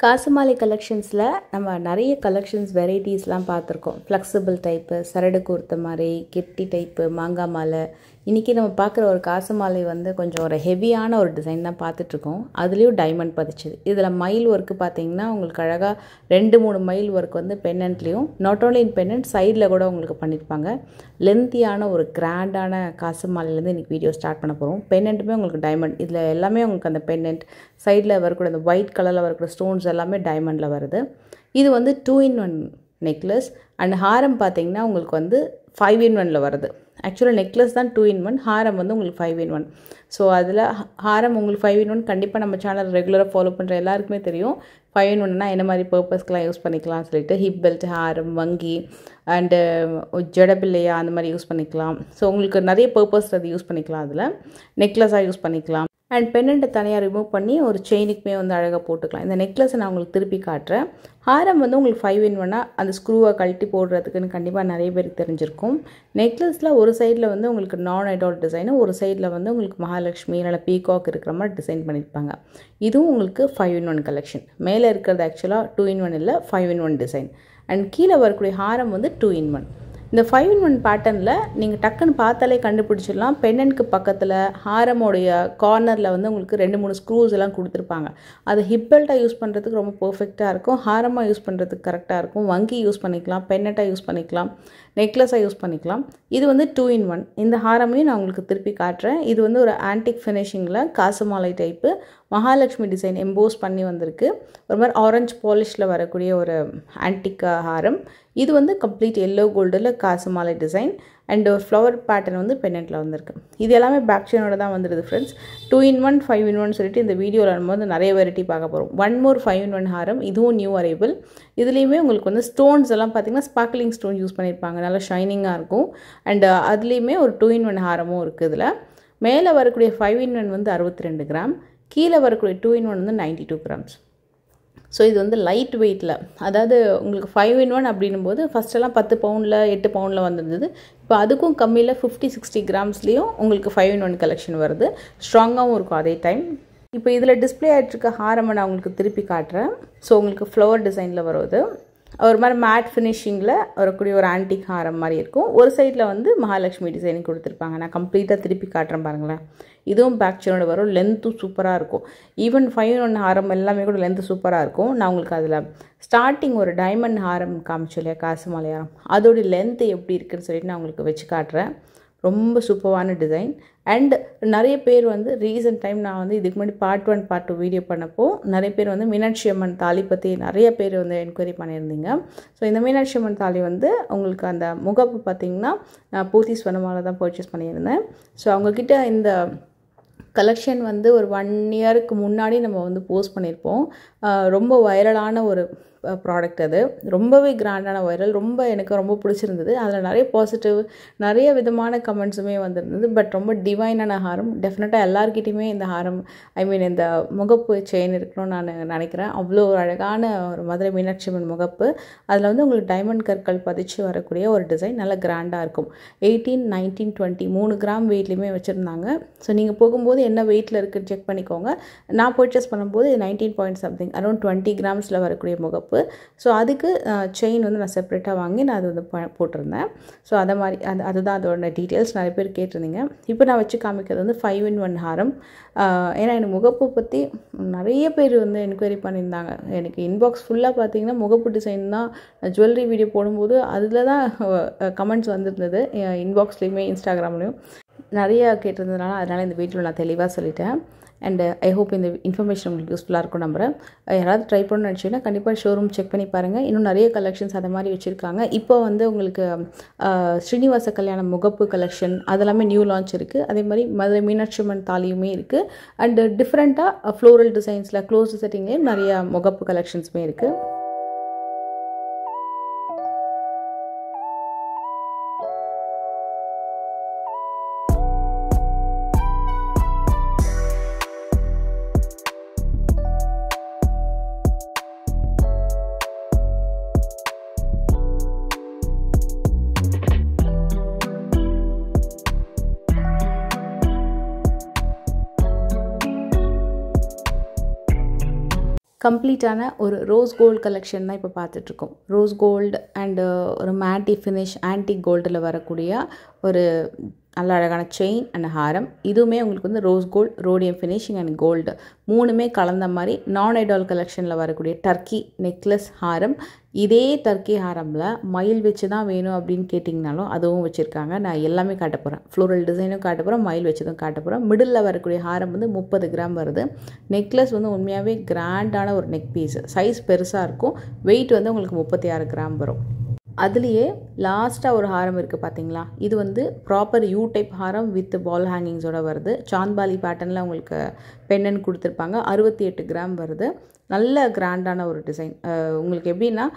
காசுமாலை கலெக்ஷன்ஸில் நம்ம நிறைய கலெக்ஷன்ஸ் வெரைட்டிஸ்லாம் பார்த்துருக்கோம். ஃப்ளெக்சிபிள் டைப்பு, சரடு கோர்த்த மாதிரி, கெட்டி டைப்பு, மாங்காய் மாலை. இன்றைக்கி நம்ம பார்க்குற ஒரு காசு மாலை வந்து கொஞ்சம் ஒரு ஹெவியான ஒரு டிசைன் தான் பார்த்துட்ருக்கோம். அதுலேயும் டைமண்ட் பதிச்சுது. இதில் மயில் ஒர்க்கு பார்த்திங்கன்னா உங்களுக்கு அழகாக 2-3 மயில் ஒர்க் வந்து பென்னண்ட்லேயும், நாட் ஓன்லி இன் பென்னண்ட், சைடில் கூட உங்களுக்கு பண்ணியிருப்பாங்க. லென்த்தியான ஒரு கிராண்டான காசு மாலையிலேருந்து இன்றைக்கி வீடியோ ஸ்டார்ட் பண்ண போகிறோம். பென்னண்ட்டுமே உங்களுக்கு டைமண்ட், இதில் எல்லாமே உங்களுக்கு அந்த பென்னண்ட் சைடில் வரக்கூடிய அந்த ஒயிட் கலரில் வரக்கூடிய ஸ்டோன்ஸ் எல்லாமே டைமண்டில் வருது. இது வந்து 2-in-1 நெக்லஸ் அண்ட் ஹாரம் பார்த்திங்கன்னா உங்களுக்கு வந்து 5-in-1 வருது. ஆக்சுவலாக நெக்லஸ் தான் 2-in-1, ஹாரம் வந்து உங்களுக்கு 5-in-1. ஸோ அதில் ஹாரம் உங்களுக்கு 5-in-1 கண்டிப்பாக நம்ம சேனல் ரெகுலராக ஃபாலோ பண்ணுற எல்லாருக்குமே தெரியும். 5-in-1னா என்ன மாதிரி பர்பஸ்க்கெலாம் யூஸ் பண்ணிக்கலாம்னு சொல்லிட்டு, ஹிப் பெல்ட், ஹாரம், வங்கி அண்டு ஜடபில்லையா அந்த மாதிரி யூஸ் பண்ணிக்கலாம். ஸோ உங்களுக்கு நிறைய பர்பஸ் அது யூஸ் பண்ணிக்கலாம். அதில் நெக்லஸாக யூஸ் பண்ணிக்கலாம் அண்ட் பென்னண்ட்டை தனியாக ரிமூவ் பண்ணி ஒரு செயினுக்குமே வந்து அழகாக போட்டுக்கலாம். இந்த நெக்லஸை நான் உங்களுக்கு திருப்பி காட்டுறேன். ஹாரம் வந்து உங்களுக்கு 5-in-1 அந்த ஸ்க்ரூவை கழட்டி போடுறதுக்குன்னு கண்டிப்பாக நிறைய பேருக்கு தெரிஞ்சிருக்கும். நெக்லஸில் ஒரு சைடில் வந்து உங்களுக்கு நான் ஐடால் டிசைனு, ஒரு சைடில் வந்து உங்களுக்கு மகாலட்சுமி இல்லை பீகாக் இருக்கிற மாதிரி டிசைன் பண்ணியிருப்பாங்க. இதுவும் உங்களுக்கு 5-in-1 கலெக்ஷன். மேலே இருக்கிறது ஆக்சுவலாக 2-in-1 இல்லை, 5-in-1 டிசைன். அண்ட் கீழே வரக்கூடிய ஹாரம் வந்து 2-in-1. இந்த 5-in-1 பேட்டர்னில் நீங்கள் டக்குன்னு பார்த்தாலே கண்டுபிடிச்சிடலாம். பென்னண்ட்க்கு பக்கத்தில் ஹாரமோடைய கார்னரில் வந்து உங்களுக்கு 2-3 ஸ்க்ரூஸ் எல்லாம் கொடுத்துருப்பாங்க. அது ஹிப் பெல்ட்டாக யூஸ் பண்ணுறதுக்கு ரொம்ப பர்ஃபெக்டாக இருக்கும், ஹாரமாக யூஸ் பண்ணுறதுக்கு கரெக்டாக இருக்கும். வங்கி யூஸ் பண்ணிக்கலாம், பென்னட்டாக யூஸ் பண்ணிக்கலாம், நெக்லஸாக யூஸ் பண்ணிக்கலாம். இது வந்து 2-in-1. இந்த ஹாரமையும் நான் உங்களுக்கு திருப்பி காட்டுறேன். இது வந்து ஒரு ஆன்டிக் ஃபினிஷிங்கில் காசு மாலை டைப்பு மகாலட்சுமி டிசைன் எம்போஸ் பண்ணி வந்திருக்கு. ஒரு மாதிரி ஆரஞ்சு பாலிஷில் வரக்கூடிய ஒரு ஆன்டிக் ஹாரம். இது வந்து கம்ப்ளீட் எல்லோ கோல்டில் காசு மாலை டிசைன் அண்ட் ஒரு ஃப்ளவர் பேட்டர்ன் வந்து பென்னண்ட்டில் வந்திருக்கு. இது எல்லாமே பேக் செயினோட தான் வந்துடுது ஃப்ரெண்ட்ஸ். 2-in-1, 5-in-1 சொல்லிட்டு இந்த வீடியோவில் நம்ம வந்து நிறைய வெரைட்டி பார்க்க போகிறோம். 1 more 5-in-1 ஹாரம், இதுவும் நியூ அரைவல். இதுலேயுமே உங்களுக்கு வந்து ஸ்டோன்ஸ் எல்லாம் பார்த்திங்கன்னா ஸ்பார்க்லிங் ஸ்டோன் யூஸ் பண்ணியிருப்பாங்க, நல்லா ஷைனிங்காக இருக்கும். அண்ட் அதுலேயுமே ஒரு 2-in-1 ஹாரமும் இருக்குது. இதில் மேலே வரக்கூடிய 5-in-1 வந்து 62 கிராம், கீழே வரக்கூடிய 2-in-1 வந்து 92 கிராம்ஸ். ஸோ இது வந்து லைட் வெயிட்டில், அதாவது உங்களுக்கு 5-in-1 அப்படின்னும் போது ஃபஸ்ட்டெல்லாம் 10 பவுண்டில் 8 பவுண்டில் வந்துருந்தது. இப்போ அதுக்கும் கம்மியில் 50-60 கிராம்ஸ்லேயும் உங்களுக்கு 5-in-1 கலெக்ஷன் வருது. ஸ்ட்ராங்காகவும் இருக்கும் அதே டைம். இப்போ இதில் டிஸ்பிளே ஆகிட்டுருக்க ஹாரமை நான் உங்களுக்கு திருப்பி காட்டுறேன். ஸோ உங்களுக்கு ஃப்ளவர் டிசைனில் வருது. ஒரு மாதிரி மேட் ஃபினிஷிங்கில் வரக்கூடிய ஒரு ஆன்டிக் ஹாரம் மாதிரி இருக்கும். ஒரு சைடில் வந்து மகாலட்சுமி டிசைனிங் கொடுத்துருப்பாங்க. நான் கம்ப்ளீட்டாக திருப்பி காட்டுறேன் பாருங்களேன். இதுவும் பேக் செயினோட வரும். லென்த்தும் சூப்பராக இருக்கும். ஈவன் 5-in-1 ஹாரம் எல்லாமே கூட லென்த்து சூப்பராக இருக்கும். நான் உங்களுக்கு அதில் ஸ்டார்டிங் ஒரு டைமண்ட் ஹாரம் காமிச்சோம் இல்லையா, காசு மாலை ஹாரம், அதோடைய லென்த்து எப்படி இருக்குதுன்னு சொல்லிட்டு நான் உங்களுக்கு வச்சு காட்டுறேன். ரொம்ப சூப்பரான டிசைன். அண்ட் நிறைய பேர் வந்து ரீசன்ட் டைம் நான் வந்து இதுக்கு முன்னாடி பார்ட் 1 பார்ட் 2 வீடியோ பண்ணப்போ நிறைய பேர் வந்து மீனாட்சி அம்மன் தாலி பற்றி நிறைய பேர் வந்து என்கொயரி பண்ணியிருந்தீங்க. ஸோ இந்த மீனாட்சி அம்மன் தாலி வந்து உங்களுக்கு அந்த முகப்பு பார்த்திங்கன்னா நான் பூத்தி ஸ்வர்ணமால தான் பர்ச்சேஸ் பண்ணியிருந்தேன். ஸோ அவங்கக்கிட்ட இந்த கலெக்ஷன் வந்து ஒரு 1 இயருக்கு முன்னாடி நம்ம வந்து போஸ்ட் பண்ணியிருப்போம். ரொம்ப வைரலான ஒரு ப்ராடக்ட். அது ரொம்பவே கிராண்டான வைரல், எனக்கு ரொம்ப பிடிச்சிருந்தது. அதில் நிறைய பாசிட்டிவ், நிறைய விதமான கமெண்ட்ஸுமே வந்துருந்தது. பட் ரொம்ப டிவைனான ஹாரம். டெஃபினட்டாக எல்லாருக்கிட்டையுமே இந்த ஹாரம், இந்த முகப்பு செயின் இருக்கணும்னு நான் நினைக்கிறேன். அவ்வளோ ஒரு அழகான ஒரு மதுரை மீனாட்சி அம்மன் முகப்பு. அதில் வந்து உங்களுக்கு டைமண்ட் கற்கள் பதிச்சு வரக்கூடிய ஒரு டிசைன் நல்லா கிராண்டாக இருக்கும். 18, 19, 20 3 கிராம் வெயிட்லேயுமே வச்சுருந்தாங்க. ஸோ நீங்கள் போகும்போது என்ன வெயிட்டில் இருக்குன்னு செக் பண்ணிக்கோங்க. நான் பர்ச்சேஸ் பண்ணும்போது 19 பாயிண்ட் சம்திங், அரௌண்ட் 20 கிராம்ஸில் வரக்கூடிய முகப்பு. ஸோ அதுக்கு செயின் வந்து நான் செப்பரேட்டாக வாங்கி நான் அது வந்து போட்டிருந்தேன். ஸோ அதை மாதிரி அதுதான் அதோட டீட்டெயில்ஸ். நிறைய பேர் கேட்டிருந்தீங்க. இப்போ நான் வச்சு காமிக்கிறது வந்து 5-in-1 ஹாரம். ஏன்னா எனக்கு முகப்பு பற்றி நிறைய பேர் வந்து என்கொயரி பண்ணியிருந்தாங்க. எனக்கு இன்பாக்ஸ் ஃபுல்லாக பார்த்தீங்கன்னா முகப்பு டிசைன் தான். ஜுவல்லரி வீடியோ போடும்போது அதில் தான் கமெண்ட்ஸ் வந்துருந்தது. இன்பாக்ஸ்லேயுமே இன்ஸ்டாகிராம்லேயும் நிறையா கேட்டிருந்ததுனால அதனால் இந்த வீடியோவில் நான் தெளிவாக சொல்லிட்டேன். அண்ட் ஐ ஹோப் இந்த இன்ஃபர்மேஷன் உங்களுக்கு யூஸ்ஃபுல்லாக இருக்கும் நம்புகிறேன். யாராவது ட்ரை பண்ணணும்னு நினச்சிங்கன்னா கண்டிப்பாக ஷோரூம் செக் பண்ணி பாருங்கள். இன்னும் நிறைய கலெக்ஷன்ஸ் அதை மாதிரி வச்சுருக்காங்க. இப்போ வந்து உங்களுக்கு ஸ்ரீனிவாச கல்யாணம் முகப்பு கலெக்ஷன் அதெல்லாமே நியூ லான்ச் இருக்குது. அதே மாதிரி மதுரை மீனாட்சி அம்மன் தாலியுமே இருக்குது. அண்ட் டிஃப்ரெண்ட்டாக ஃப்ளோரல் டிசைன்ஸில் க்ளோஸ் செட்டிங்லேயும் நிறையா முகப்பு கலெக்ஷன்ஸுமே இருக்குது. கம்ப்ளீட்டான ஒரு ரோஸ் கோல்டு கலெக்ஷன் தான் இப்போ பார்த்துட்ருக்கோம். ரோஸ் கோல்டு அண்டு ஒரு மேட்டி ஃபினிஷ் ஆன்டிக் கோல்டில் வரக்கூடிய ஒரு நல்ல அழகான செயின் அண்ட் ஹாரம். இதுவுமே உங்களுக்கு வந்து rose gold, rhodium finishing and gold மூணுமே கலந்த மாதிரி நான் ஐடால் கலெக்ஷனில் வரக்கூடிய டர்க்கி நெக்லஸ் ஹாரம். இதே டர்க்கி ஹாரமில் மயில் வச்சு தான் வேணும் அப்படின்னு கேட்டிங்கனாலும் அதுவும் வச்சுருக்காங்க. நான் எல்லாமே காட்ட போகிறேன். ஃப்ளோரல் டிசைனும் காட்ட போகிறேன், மயில் வச்சதும் காட்ட போகிறேன். மிடில் வரக்கூடிய ஹாரம் வந்து 30 கிராம் வருது. நெக்லஸ் வந்து உண்மையாகவே கிராண்டான ஒரு நெக் பீஸ். சைஸ் பெருசாக இருக்கும். வெயிட் வந்து உங்களுக்கு 36 கிராம் வரும். அதுலேயே லாஸ்ட்டாக ஒரு ஹாரம் இருக்குது பார்த்தீங்களா, இது வந்து proper you type Haram with பால் ஹேங்கிங்ஸோடு வருது. சாந்த்பாலி பேட்டர்னில் உங்களுக்கு பெண்ணன் கொடுத்துருப்பாங்க. 68 கிராம் வருது. நல்ல கிராண்டான ஒரு டிசைன். உங்களுக்கு எப்படின்னா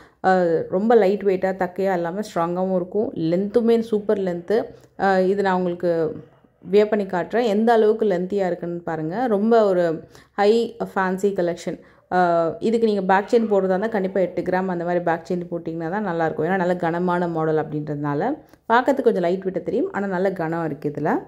ரொம்ப லைட் வெயிட்டாக தக்கையாக இல்லாமல் ஸ்ட்ராங்காகவும் இருக்கும். லென்த்துமே சூப்பர் லென்த்து. இது நான் உங்களுக்கு வியர் பண்ணி காட்டுறேன் எந்த அளவுக்கு லென்த்தியாக இருக்குன்னு பாருங்கள். ரொம்ப ஒரு ஹை ஃபேன்சி கலெக்ஷன். இதுக்கு நீங்கள் பேக் செயின் போடுறதா இருந்தால் கண்டிப்பாக 8 கிராம் அந்த மாதிரி பேக் செயின் போட்டிங்கன்னா தான் நல்லாயிருக்கும். ஏன்னா நல்ல கனமான மாடல் அப்படின்றதுனால பார்க்கறதுக்கு கொஞ்சம் லைட் வெயிட்டாக தெரியும், ஆனால் நல்ல கனம் இருக்குது இதில்.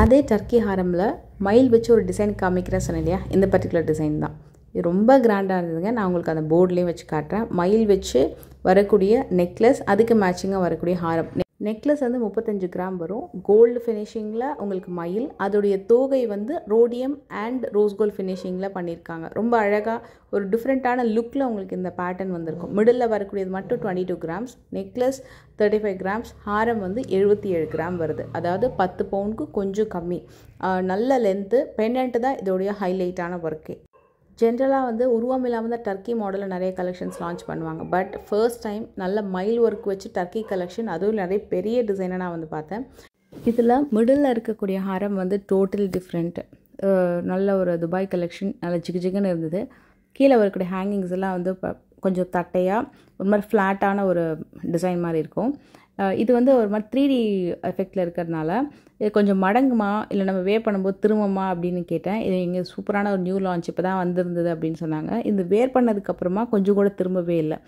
அதே டர்க்கி ஹாரமில் மயில் வச்சு ஒரு டிசைன் காமிக்கிறேன் சொன்னேன் இல்லையா, இந்த பர்டிகுலர் டிசைன் தான். இது ரொம்ப கிராண்டாக இருந்ததுங்க. நான் உங்களுக்கு அந்த போர்ட்லேயும் வச்சு காட்டுறேன். மயில் வச்சு வரக்கூடிய நெக்லஸ், அதுக்கு மேட்சிங்காக வரக்கூடிய ஹாரம். நெக்லஸ் வந்து 35 கிராம் வரும். கோல்டு ஃபினிஷிங்கில் உங்களுக்கு மயில், அதோடைய தோகை வந்து ரோடியம் அண்ட் ரோஸ் கோல்டு ஃபினிஷிங்கில் பண்ணியிருக்காங்க. ரொம்ப அழகாக ஒரு டிஃப்ரெண்ட்டான லுக்கில் உங்களுக்கு இந்த பேட்டர்ன் வந்திருக்கும். மிடில் வரக்கூடியது மட்டும் 22 கிராம்ஸ், நெக்லஸ் 35 கிராம்ஸ், ஹாரம் வந்து 77 கிராம் வருது. அதாவது 10 பவுனுக்கு கொஞ்சம் கம்மி. நல்ல லென்த்து. பெண்டன்ட்டு தான் இதோடைய ஹைலைட்டான ஒர்க்கே. ஜென்ரலாக வந்து உருவம் இல்லாமல் தான் டர்க்கி மாடலில் நிறைய கலெக்ஷன்ஸ் லான்ச் பண்ணுவாங்க. பட் ஃபர்ஸ்ட் டைம் நல்ல மயில் ஒர்க் வச்சு டர்க்கி கலெக்ஷன், அதுவும் நிறைய பெரிய டிசைனை நான் வந்து பார்த்தேன். இதில் மிடில் இருக்கக்கூடிய ஹாரம் வந்து டோட்டல் டிஃப்ரெண்ட். நல்ல ஒரு துபாய் கலெக்ஷன், நல்ல ஜிகுன்னு இருந்தது. கீழே வரக்கூடிய ஹேங்கிங்ஸ் எல்லாம் வந்து கொஞ்சம் தட்டையாக ஒரு மாதிரி ஃப்ளாட்டான ஒரு டிசைன் மாதிரி இருக்கும். இது வந்து ஒரு மாதிரி 3D எஃபெக்டில் இருக்கிறதுனால இது கொஞ்சம் மடங்குமா இல்லை நம்ம வேர் பண்ணும்போது திரும்பமா அப்படின்னு கேட்டேன். இது இங்கே சூப்பரான ஒரு நியூ லான்ச் இப்போ தான் வந்திருந்தது அப்படின்னு சொன்னாங்க. இது வேர் பண்ணதுக்கப்புறமா கொஞ்சம் கூட திரும்பவே இல்லை.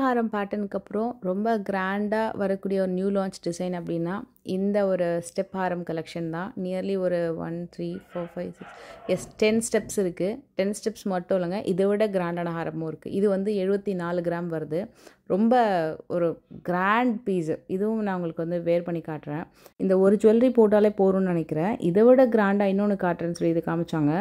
ஹாரம் பேட்டர்னுக்கு அப்புறம் ரொம்ப கிராண்டாக வரக்கூடிய ஒரு நியூ லான்ச் டிசைன் அப்படின்னா இந்த ஒரு ஸ்டெப் ஹாரம் கலெக்ஷன் தான். நியர்லி ஒரு 1 3 4 5 6 10 ஸ்டெப்ஸ் இருக்குது. 10 ஸ்டெப்ஸ் மட்டும் இல்லைங்க, இதை விட கிராண்டான ஹாரமும் இருக்குது. இது வந்து 74 கிராம் வருது. ரொம்ப ஒரு கிராண்ட் பீஸு. இதுவும் நான் உங்களுக்கு வந்து வேர் பண்ணி காட்டுறேன். இந்த ஒரு ஜுவல்லரி போட்டாலே போகிறோம்னு நினைக்கிறேன். இதை விட கிராண்டாக இன்னொன்று காட்டுறேன்னு சொல்லி இது காமிச்சாங்க.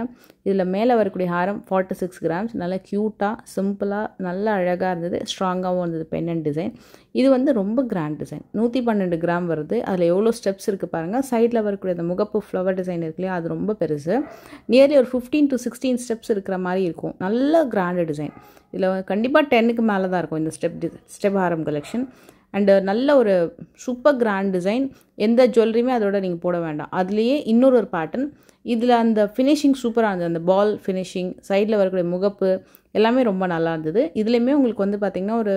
இதில் மேலே வரக்கூடிய ஹாரம் 46 கிராம்ஸ். நல்லா க்யூட்டாக சிம்பிளாக நல்லா அழகாக இருந்தது. ஸ்ட்ராங்காகவும் இருந்தது பெண்ணன் டிசைன். இது வந்து ரொம்ப கிராண்ட் டிசைன். 112 கிராம் வருது. அதில் எவ்வளோ ஸ்டெப்ஸ் இருக்குது பாருங்கள். சைடில் வரக்கூடிய அந்த முகப்பு ஃப்ளவர் டிசைன் இருக்கு இல்லையா, அது ரொம்ப பெருசு. நியர்லி ஒரு 15 to 16 ஸ்டெப்ஸ் இருக்கிற மாதிரி இருக்கும். நல்ல கிராண்டு டிசைன். இதில் கண்டிப்பாக 10க்கு மேலே தான் இருக்கும் இந்த ஸ்டெப் ஹாரம் கலெக்ஷன். அண்டு நல்ல ஒரு சூப்பர் கிராண்ட் டிசைன். எந்த ஜுவல்லரியுமே அதோட நீங்கள் போட வேண்டாம். அதுலேயே இன்னொரு பேட்டர்ன். இதில் அந்த ஃபினிஷிங் சூப்பராக இருந்தது. அந்த பால் ஃபினிஷிங், சைடில் வரக்கூடிய முகப்பு எல்லாமே ரொம்ப நல்லா இருந்தது. இதுலேயுமே உங்களுக்கு வந்து பார்த்திங்கன்னா ஒரு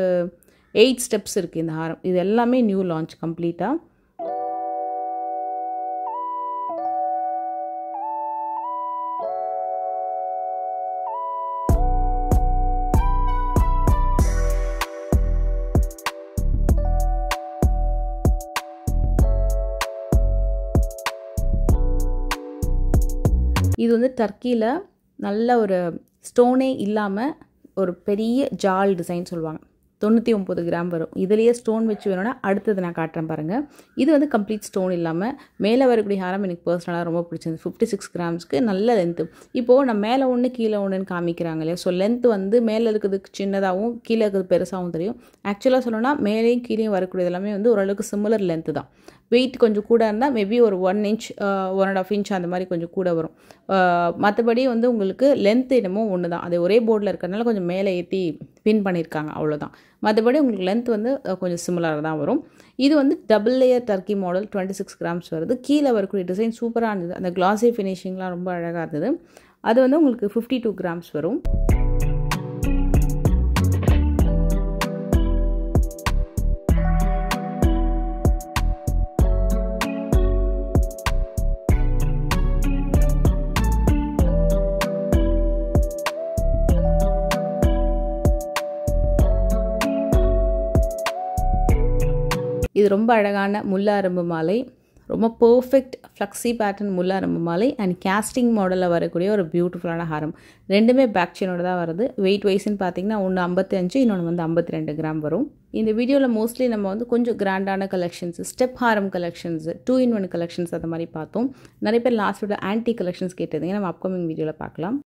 8 ஸ்டெப்ஸ் இருக்குது இந்த ஹாரம். இது எல்லாமே நியூ லான்ச் கம்ப்ளீட்டாக. இது வந்து டர்க்கியில் நல்ல ஒரு ஸ்டோனே இல்லாமல் ஒரு பெரிய ஜால் டிசைன் சொல்லுவாங்க. 99 கிராம் வரும். இதுலேயே ஸ்டோன் வச்சு வேணும்னா அடுத்தது நான் காட்டுறேன் பாருங்கள். இது வந்து கம்ப்ளீட் ஸ்டோன் இல்லாமல் மேலே வரக்கூடிய ஹாரம் எனக்கு பர்சனலாக ரொம்ப பிடிச்சிருந்து. 56 கிராம்ஸ்க்கு நல்ல லென்த்து. இப்போது நான் மேலே ஒன்று கீழே ஒன்றுன்னு காமிக்கிறாங்க இல்லையா. ஸோ லென்த் வந்து மேலே இருக்கிறதுக்கு சின்னதாகவும் கீழே இருக்கிறது பெருசாகவும் தெரியும். ஆக்சுவலாக சொல்லணும்னா மேலேயும் கீழேயும் வரக்கூடியது எல்லாமே வந்து ஓரளவுக்கு சிமிலர் லென்த்து தான். வெயிட் கொஞ்சம் கூட இருந்தால் மேபி ஒரு 1 inch 1.5 inch அந்த மாதிரி கொஞ்சம் கூட வரும். மற்றபடி வந்து உங்களுக்கு லென்த் என்னமோ ஒன்று தான். அது ஒரே போர்டில் இருக்கிறதுனால கொஞ்சம் மேலே ஏற்றி பின் பண்ணியிருக்காங்க, அவ்வளோதான். மற்றபடி உங்களுக்கு லென்த் வந்து கொஞ்சம் சிமிலராக தான் வரும். இது வந்து double layer Turkey model 26 grams வருது. கீழே வரக்கூடிய டிசைன் சூப்பராக இருந்தது. அந்த கிளாஸி ஃபினிஷிங்லாம் ரொம்ப அழகாக இருந்தது. அது வந்து உங்களுக்கு 52 கிராம்ஸ் வரும். இது ரொம்ப அழகான முல்லாரம்பு மாலை, ரொம்ப பர்ஃபெக்ட் ஃப்ளக்ஸி பேட்டர்ன் முல்லாரம்பு மாலை அண்ட் கேஸ்டிங் மாடலில் வரக்கூடிய ஒரு பியூட்டிஃபுல்லான ஹாரம். ரெண்டுமே பேக் செயினோட தான் வருது. வெயிட் வைஸ்ன்னு பார்த்தீங்கன்னா ஒன்று 55, இன்னொன்று வந்து 52 கிராம் வரும். இந்த வீடியோவில் மோஸ்ட்லி நம்ம வந்து கொஞ்சம் கிராண்டான கலெக்ஷன்ஸ், ஸ்டெப் ஹாரம் கலெக்ஷன்ஸ், 2-in-1 கலெக்ஷன்ஸ் அந்த மாதிரி பார்த்தோம். நிறைய பேர் லாஸ்ட்டோட ஆன்டி கலெக்ஷன்ஸ் கேட்டதுங்க. நம்ம அப்கமிங் வீடியோவில் பார்க்கலாம்.